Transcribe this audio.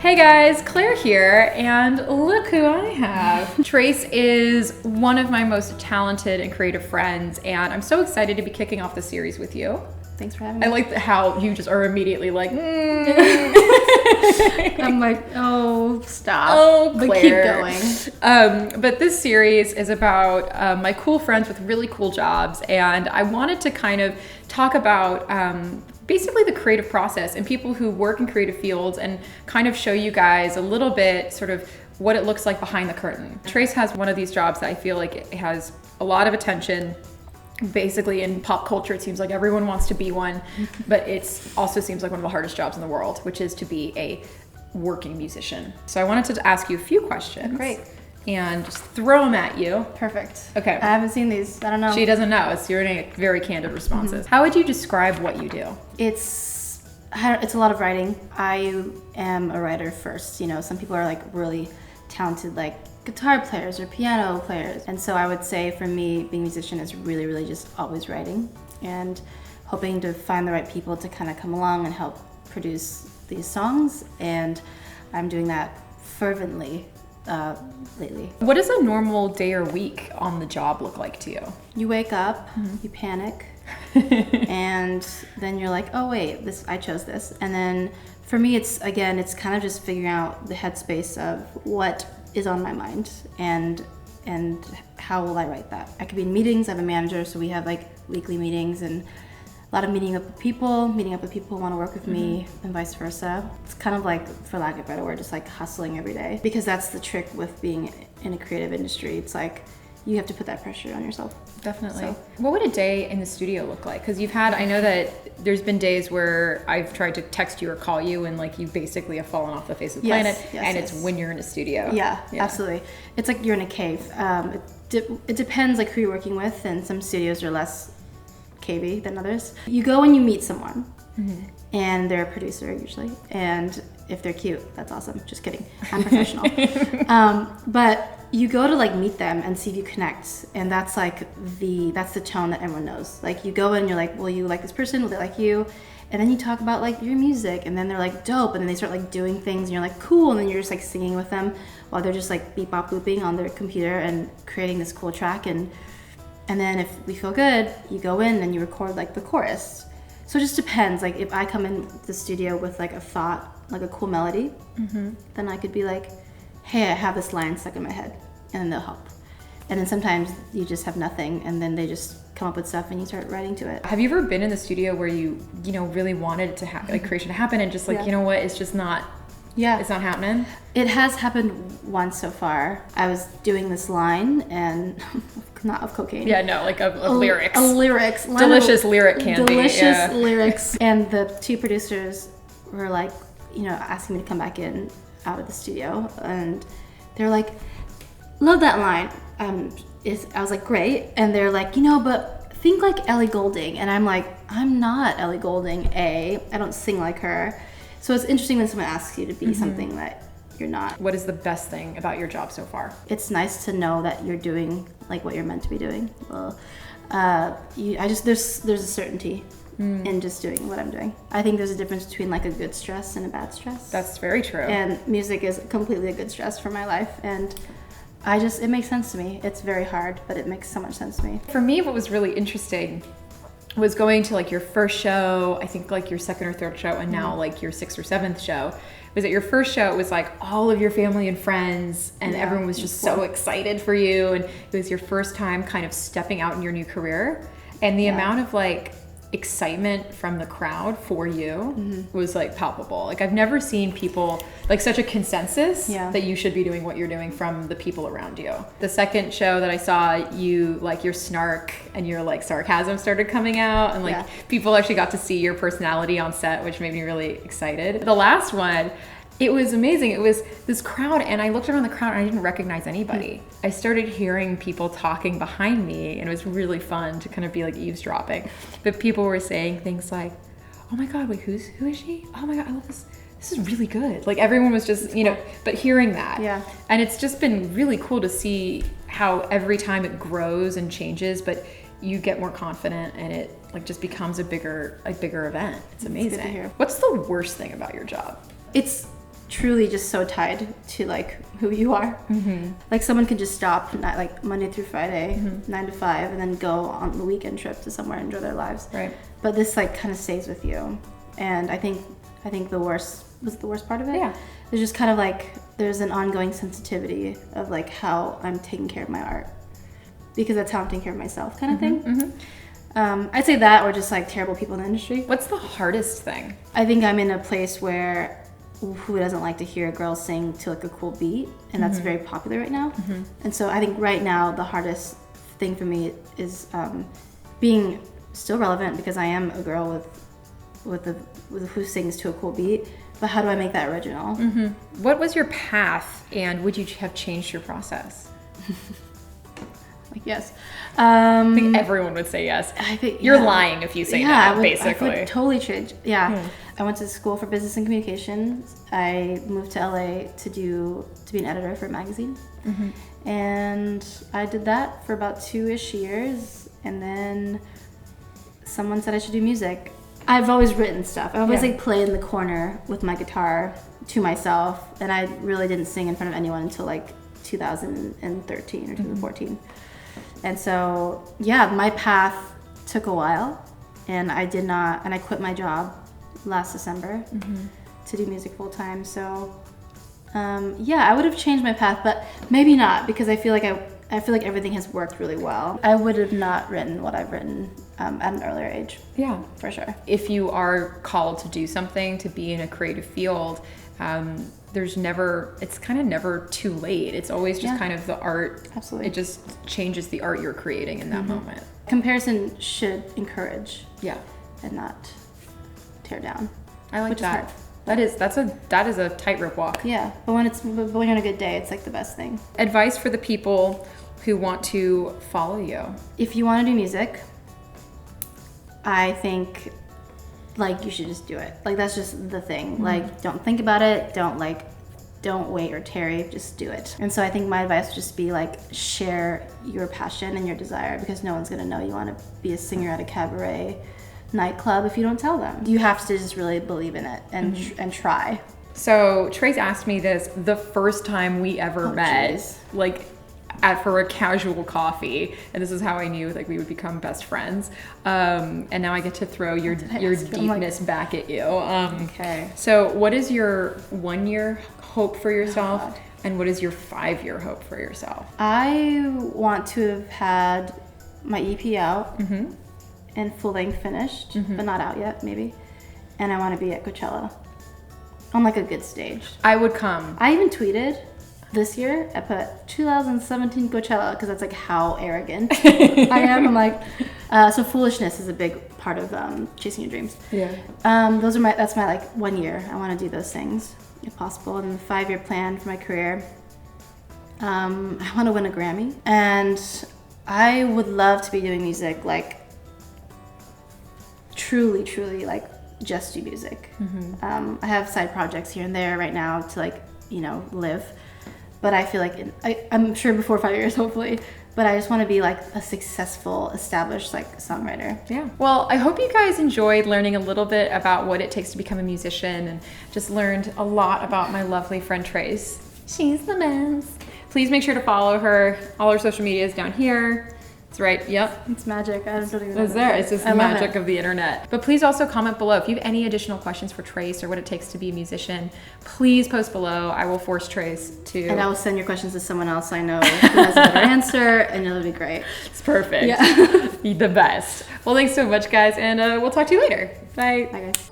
Hey guys, Claire here, and look who I have. Trace is one of my most talented and creative friends, and I'm so excited to be kicking off the series with you. Thanks for having me. I like how you just are immediately like, I'm like, oh, stop. Oh, but Claire. keep going. But this series is about my cool friends with really cool jobs, and I wanted to kind of talk about basically the creative process and people who work in creative fields and kind of show you guys a little bit sort of what it looks like behind the curtain. Trace has one of these jobs that I feel like it has a lot of attention. Basically in pop culture, it seems like everyone wants to be one, but it also seems like one of the hardest jobs in the world, which is to be a working musician. So I wanted to ask you a few questions. Great. And just throw them at you. Perfect. Okay. I haven't seen these. I don't know. She doesn't know. You're getting very candid responses. How would you describe what you do? It's a lot of writing. I am a writer first. You know, some people are like really talented, like guitar players or piano players. And so I would say for me, being a musician is really, really just always writing and hoping to find the right people to kind of come along and help produce these songs. And I'm doing that fervently lately. What does a normal day or week on the job look like to you? You wake up, you panic, and then you're like, oh wait, I chose this. And then for me, it's kind of just figuring out the headspace of what is on my mind and how will I write that. I could be in meetings. I have a manager, so we have like weekly meetings and a lot of meeting up with people who want to work with me and vice versa. It's kind of like, for lack of a better word, just like hustling every day, because that's the trick with being in a creative industry. It's like you have to put that pressure on yourself. Definitely. So. What would a day in the studio look like? Because I know that there's been days where I've tried to text you or call you and like you basically have fallen off the face of the planet, and it's when you're in a studio. Yeah, absolutely. It's like you're in a cave. It depends like who you're working with, and some studios are less cavey than others. You go and you meet someone, and they're a producer usually, and if they're cute, that's awesome. Just kidding, I'm professional. But you go to like meet them and see if you connect, and that's the tone that everyone knows. Like you go in and you're like, will you like this person? Will they like you? And then you talk about like your music, and then they're like dope, and then they start like doing things, and you're like cool, and then you're just like singing with them while they're just like beep bop booping on their computer and creating this cool track. And then if we feel good, you go in and you record like the chorus. So it just depends. Like if I come in the studio with like a thought, like a cool melody, then I could be like, hey, I have this line stuck in my head, and then they'll help. And then sometimes you just have nothing, and then they just come up with stuff and you start writing to it. Have you ever been in the studio where you really wanted it to like creation to happen and just like, you know what, it's just not, it's not happening? It has happened once so far. I was doing this line, and not of cocaine. Yeah, no, like of lyrics. Lyrics. Delicious lyric candy. Delicious lyrics. And the two producers were like, asking me to come back in out of the studio, and they're like, love that line. I was like, great. And they're like, but think like Ellie Goulding. And I'm like, I'm not Ellie Goulding. I don't sing like her. So it's interesting when someone asks you to be something that you're not. What is the best thing about your job so far? It's nice to know that you're doing like what you're meant to be doing. Well, there's a certainty in just doing what I'm doing. I think there's a difference between like a good stress and a bad stress. That's very true. And music is completely a good stress for my life, and it makes sense to me. It's very hard, but it makes so much sense to me. For me, what was really interesting was going to like your first show, I think like your second or third show, and now like your sixth or seventh show. Was at your first show, it was like all of your family and friends, and everyone was just so excited for you, and it was your first time kind of stepping out in your new career, and the amount of like excitement from the crowd for you was like palpable. Like I've never seen people like such a consensus that you should be doing what you're doing from the people around you. The second show that I saw, you like your snark and your like sarcasm started coming out, and like people actually got to see your personality on set, which made me really excited. The last one, it was amazing. It was this crowd, and I looked around the crowd and I didn't recognize anybody. I started hearing people talking behind me, and it was really fun to kind of be like eavesdropping. But people were saying things like, oh my God, wait, who is she? Oh my God, I love this. This is really good. Like everyone was just, but hearing that. Yeah. And it's just been really cool to see how every time it grows and changes, but you get more confident and it like just becomes a bigger event. It's amazing. It's good to hear. What's the worst thing about your job? It's truly just so tied to like who you are. Like someone could just stop like Monday through Friday, 9 to 5, and then go on the weekend trip to somewhere and enjoy their lives. Right. But this like kind of stays with you. And I think the worst part of it. Yeah. There's just kind of like there's an ongoing sensitivity of like how I'm taking care of my art, because that's how I'm taking care of myself, kind of thing. I'd say that, or just like terrible people in the industry. What's the hardest thing? I think I'm in a place where who doesn't like to hear a girl sing to like a cool beat, and that's very popular right now. And so I think right now the hardest thing for me is being still relevant, because I am a girl with who sings to a cool beat, but how do I make that original? What was your path, and would you have changed your process? Like, yes. I think everyone would say yes. I think you're lying if you say that, basically. I would totally change. Yeah. I went to school for business and communications. I moved to LA to be an editor for a magazine. And I did that for about 2-ish years, and then someone said I should do music. I've always written stuff. I always like played in the corner with my guitar to myself, and I really didn't sing in front of anyone until like 2013 or 2014. And so, yeah, my path took a while, and I quit my job last December to do music full time. So, I would have changed my path, but maybe not, because I feel like everything has worked really well. I would have not written what I've written at an earlier age. Yeah, for sure. If you are called to do something, to be in a creative field, it's kind of never too late. It's always just kind of the art. Absolutely. It just changes the art you're creating in that moment. Comparison should encourage. Yeah. And not tear down. I like that. That is a tightrope walk. Yeah, but when you're on a good day, it's like the best thing. Advice for the people who want to follow you. If you want to do music, I think like you should just do it. Like that's just the thing. Like don't think about it. Don't wait or tarry. Just do it. And so I think my advice would just be like share your passion and your desire, because no one's gonna know you want to be a singer at a cabaret nightclub if you don't tell them. You have to just really believe in it and try. So Trace asked me this the first time we ever met, like for a casual coffee, and this is how I knew like we would become best friends. And now I get to throw your deepness back at you. Okay. So what is your 1-year hope for yourself, and what is your 5-year hope for yourself? I want to have had my EP out. And full length finished, but not out yet, maybe. And I want to be at Coachella on like a good stage. I would come. I even tweeted this year, I put 2017 Coachella, because that's like how arrogant I am. I'm like, so foolishness is a big part of chasing your dreams. Yeah. That's my like 1 year. I want to do those things if possible. And the 5-year plan for my career, I want to win a Grammy, and I would love to be doing music like truly like just do music. I have side projects here and there right now to like, live, but I feel like I'm sure before 5 years, hopefully, but I just want to be like a successful, established like songwriter. Yeah. Well, I hope you guys enjoyed learning a little bit about what it takes to become a musician, and just learned a lot about my lovely friend Trace. She's the best. Please make sure to follow her. All her social media is down here. That's right. Yep. It's magic. I don't really know. It's there. It's just the magic of the internet. But please also comment below if you have any additional questions for Trace or what it takes to be a musician. Please post below. I will force Trace to. And I will send your questions to someone else I know who has a better answer, and it'll be great. It's perfect. Yeah. The best. Well, thanks so much, guys, and we'll talk to you later. Bye. Bye, guys.